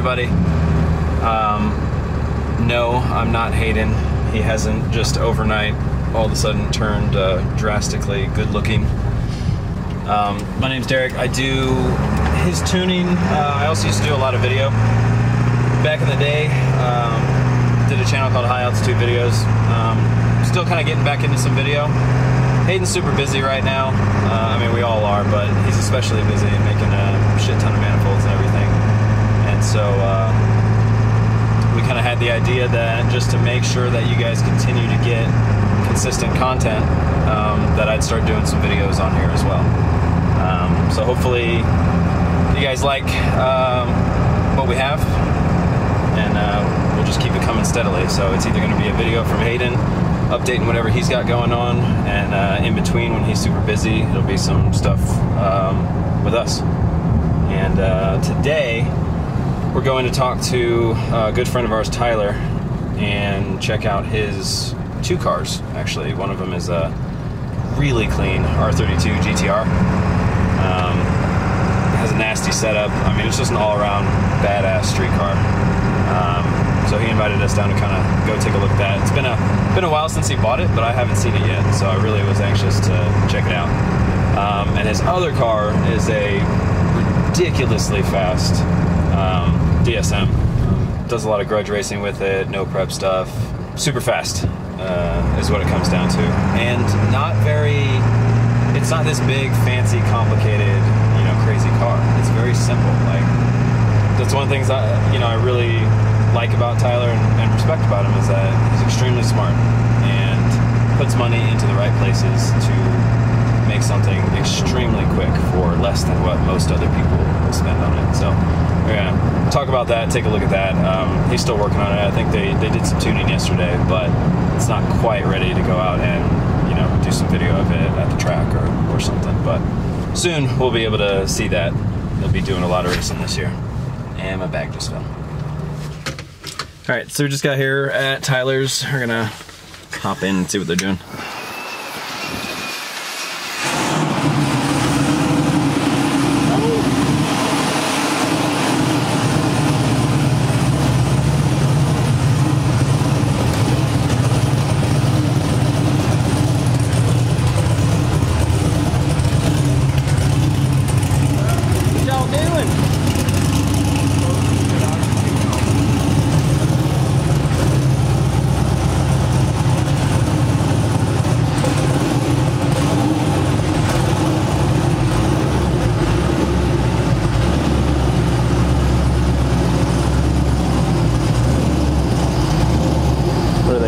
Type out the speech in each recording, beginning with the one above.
everybody. No, I'm not Hayden. He hasn't just overnight all of a sudden turned drastically good looking. My name's Derek. I do his tuning. I also used to do a lot of video. Back in the day, did a channel called High Altitude Videos. Still kind of getting back into some video. Hayden's super busy right now. I mean, we all are, but he's especially busy making a shit ton of manifolds and everything. And so we kind of had the idea that just to make sure that you guys continue to get consistent content, that I'd start doing some videos on here as well. So hopefully you guys like what we have, and we'll just keep it coming steadily. So it's either going to be a video from Hayden updating whatever he's got going on, and in between when he's super busy, it'll be some stuff with us. And today we're going to talk to a good friend of ours, Tyler, and check out his two cars. Actually, one of them is a really clean R32 GTR. It has a nasty setup. I mean, it's just an all-around badass street car. So he invited us down to kind of go take a look at that. It's been a while since he bought it, but I haven't seen it yet, so I really was anxious to check it out. And his other car is a ridiculously fast DSM. Does a lot of grudge racing with it, no prep stuff. Super fast is what it comes down to. And it's not this big, fancy, complicated, crazy car. It's very simple. Like, that's one of the things I really like about Tyler and respect about him, is that he's extremely smart and puts money into the right places to make something extremely quick for less than what most other people will spend on it. So we're gonna talk about that, take a look at that. He's still working on it. I think they did some tuning yesterday, but it's not quite ready to go out and do some video of it at the track or something. But soon we'll be able to see that. They'll be doing a lot of racing this year. And my bag just fell. All right, so we just got here at Tyler's. We're gonna hop in and see what they're doing.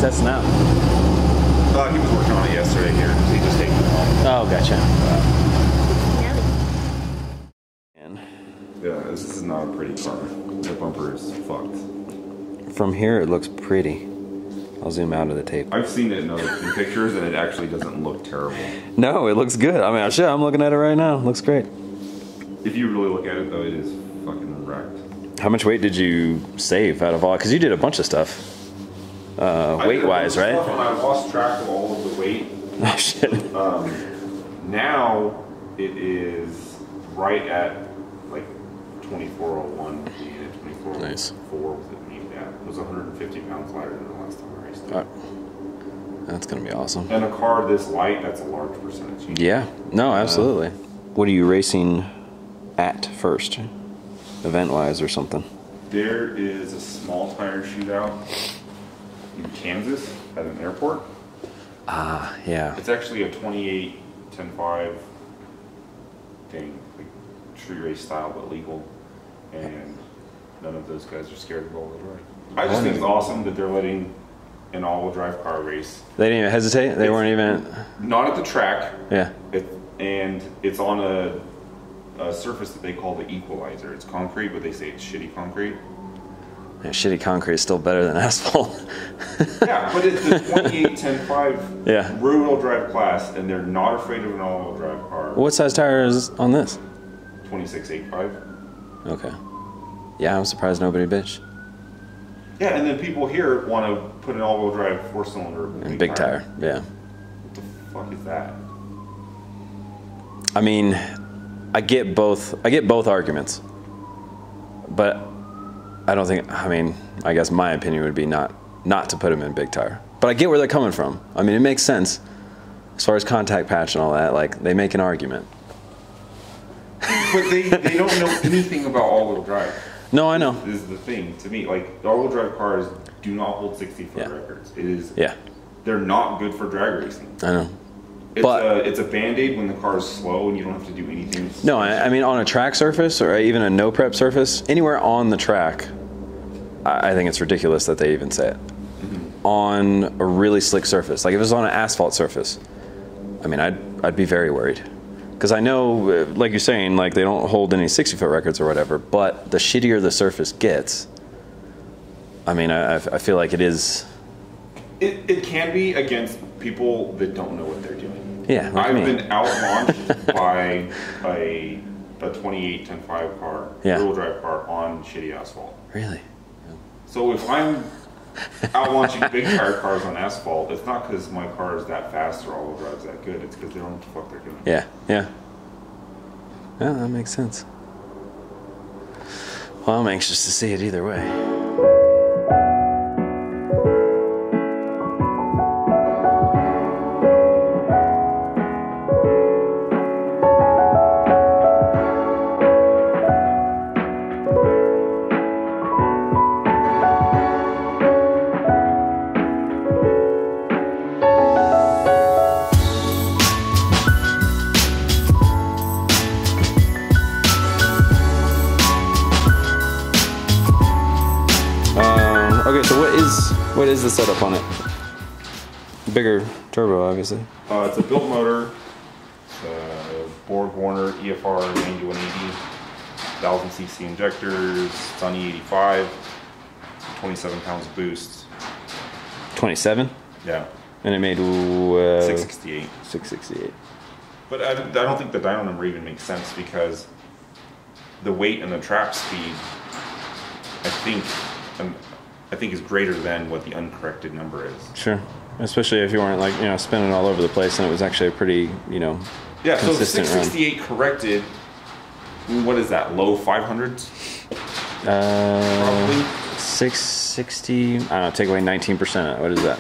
Testing out. He was working on it yesterday here. He just taken it home. Oh, gotcha. Yeah, this is not a pretty car. The bumper is fucked. From here, it looks pretty. I'll zoom out of the tape. I've seen it in pictures, and it actually doesn't look terrible. No, it looks good. I mean, shit, I'm looking at it right now. It looks great. If you really look at it, though, it is fucking wrecked. How much weight did you save out of all? Because you did a bunch of stuff. Weight-wise, right? And I lost track of all of the weight. Oh, shit. Now it is right at like 2401. At 2404 Nice. Was it named at? It was 150 pounds lighter than the last time I raced it. That's gonna be awesome. And a car this light, that's a large percentage. Yeah. No, absolutely. What are you racing at first, event-wise or something? There is a small tire shootout in Kansas at an airport. Ah, yeah. It's actually a 28 10.5 thing, like street race style, but legal. And none of those guys are scared of all-wheel drive. I just think it's awesome that they're letting an all-wheel drive car race. They didn't even hesitate? They weren't even... Not at the track. Yeah. And it's on a surface that they call the equalizer. It's concrete, but they say it's shitty concrete. Yeah, shitty concrete is still better than asphalt. Yeah, but it's the 28 10.5 rear-wheel drive class, and they're not afraid of an all-wheel drive car. What size tire is on this? 26.85. Okay. Yeah, I'm surprised nobody bitched. Yeah, and then people here want to put an all-wheel drive four-cylinder and big tire. Yeah. What the fuck is that? I mean, I get both arguments, but I don't think, I mean, I guess my opinion would be not to put them in big tire. But I get where they're coming from. I mean, it makes sense. As far as contact patch and all that, like, they make an argument. But they don't know anything about all-wheel drive. No, I know. This is the thing to me. Like, the all-wheel drive cars do not hold 60-foot records. It is. Yeah. They're not good for drag racing. I know. It's a band-aid when the car is slow and you don't have to do anything. No, I mean, on a track surface or even a no-prep surface, anywhere on the track, I think it's ridiculous that they even say it. Mm-hmm. On a really slick surface, like if it was on an asphalt surface, I mean, I'd be very worried. Because I know, like you're saying, like they don't hold any 60-foot records or whatever, but the shittier the surface gets, I mean, I feel like it is... It can be against people that don't know what they're doing. Yeah, like I've been out-launched by a 28 10.5 car, rear-wheel drive car on shitty asphalt. Really? So if I'm out-launching big tire cars on asphalt, it's not because my car is that fast or all-wheel drive's that good. It's because they don't know what the fuck they're doing. Yeah, yeah. Yeah, that makes sense. Well, I'm anxious to see it either way. Okay, so what is the setup on it? Bigger turbo, obviously. It's a built motor, Borg Warner EFR 9180, 1000cc injectors, Sunny 85, 27 pounds of boost. 27? Yeah. And it made 668. 668. But I don't think the dyno number even makes sense because the weight and the trap speed, I think is greater than what the uncorrected number is. Sure. Especially if you weren't like, spinning all over the place and it was actually a pretty, yeah, so consistent 668 run. Corrected, what is that, low 500s? Probably. 660, I don't know, take away 19%. What is that?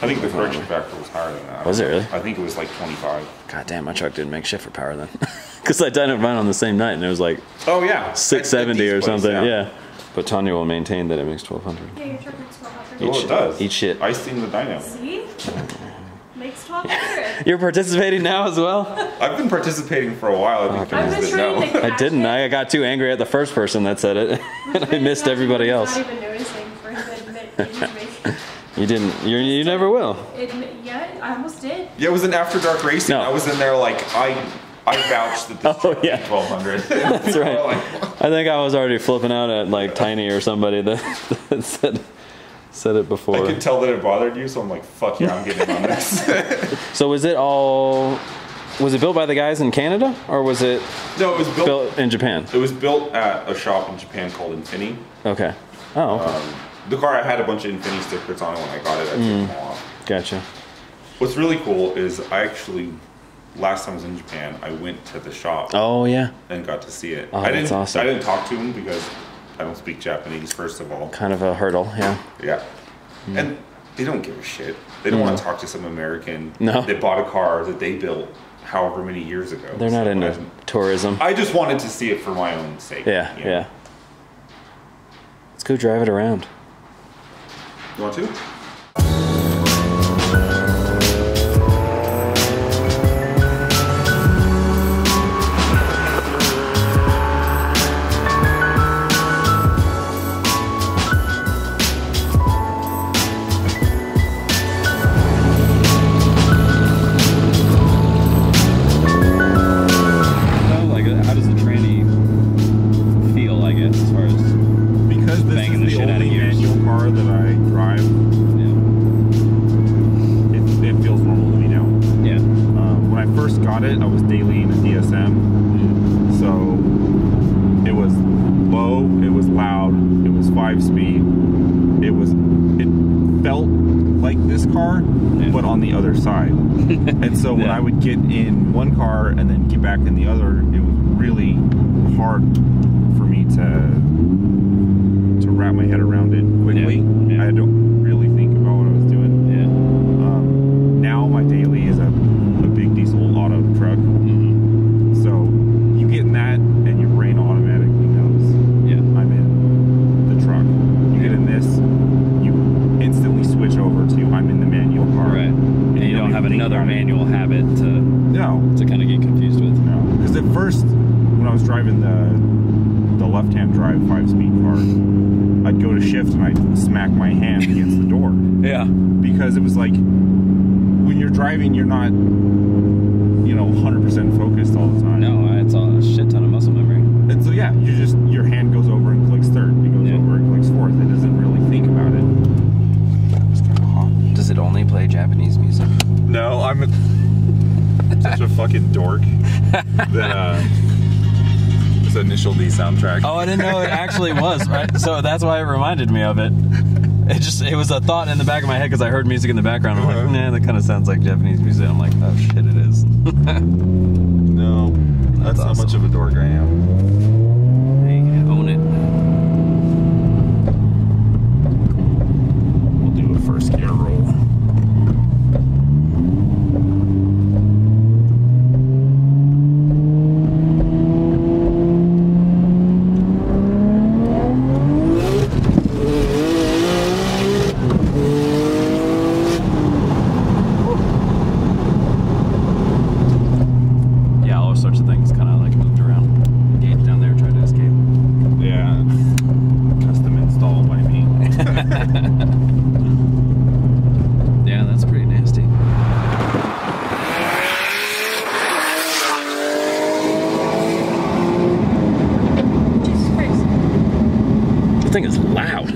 I think the correction factor was higher than that. Was it really? I think it was like 25. God damn, my truck didn't make shit for power then. Because I dynoed mine on the same night and it was like, oh yeah, 670 or something, yeah. But Tanya will maintain that it makes 1200. Yeah, your truck makes 1200. Well, it does. Eat shit. I seen the dyno. See? Makes 1200. You're participating now as well? I've been participating for a while. I've been trying to I didn't. I got too angry at the first person that said it, and I missed everybody else. I'm not even noticing for him to admit that he's making. You didn't. You never will. Yeah, I almost did. Yeah, it was an After Dark Racing. No. I was in there like I vouched that this oh, yeah. 1200. That's right. I think I was already flipping out at like Tiny or somebody that said it before. I could tell that it bothered you, so I'm like, fuck yeah, I'm getting on this. So was it built by the guys in Canada or was it? No, it was built in Japan. It was built at a shop in Japan called Infini. Okay. Oh. Okay. The car I had a bunch of Infini stickers on it when I got it. I took them all off. Gotcha. What's really cool is I actually. Last time I was in Japan, I went to the shop. Oh yeah. And got to see it. Oh, that's awesome. I didn't talk to him because I don't speak Japanese. First of all. Kind of a hurdle, yeah. Yeah. And they don't give a shit. They don't want to talk to some American. No. That bought a car that they built however many years ago. They're not into tourism. I just wanted to see it for my own sake. Yeah, yeah. Let's go drive it around. You want to? I was daily in a DSM, so it was low, it was loud, it was 5-speed, it felt like this car, but on the other side. And so when I would get in one car and then get back in the other, it was really hard for me to to wrap my head around it quickly. Yeah. I had to really think about what I was doing. Yeah. Now my daily is a big diesel auto truck. Mm-hmm. So you get in that and your brain automatically knows I'm in the truck. You get in this, you instantly switch over to I'm in the manual car. Right. And you don't have another manual habit to kind of get confused with. No. Because at first, when I was driving the left-hand drive 5-speed car, I'd go to shift and I'd smack my hand against the door. Yeah. Because it was like, when you're driving, you're not, 100% focused all the time. No, it's a shit ton of muscle memory. And so yeah, your hand goes over and clicks third. It goes over and clicks fourth. It doesn't really think about it. It's kind of hot. Does it only play Japanese music? No, I'm such a fucking dork that this Initial D soundtrack. Oh, I didn't know it actually was. Right? So that's why it reminded me of it. It was a thought in the back of my head because I heard music in the background. I'm like, nah, that kind of sounds like Japanese music. I'm like, oh shit, it is. No, that's awesome. how much of a dork I am. Hey, own it. We'll do a first gear roll. Sorts of things kind of like moved around. Gauge down there, tried to escape. Yeah, custom install by me. Yeah, that's pretty nasty. Jesus Christ. The thing is loud.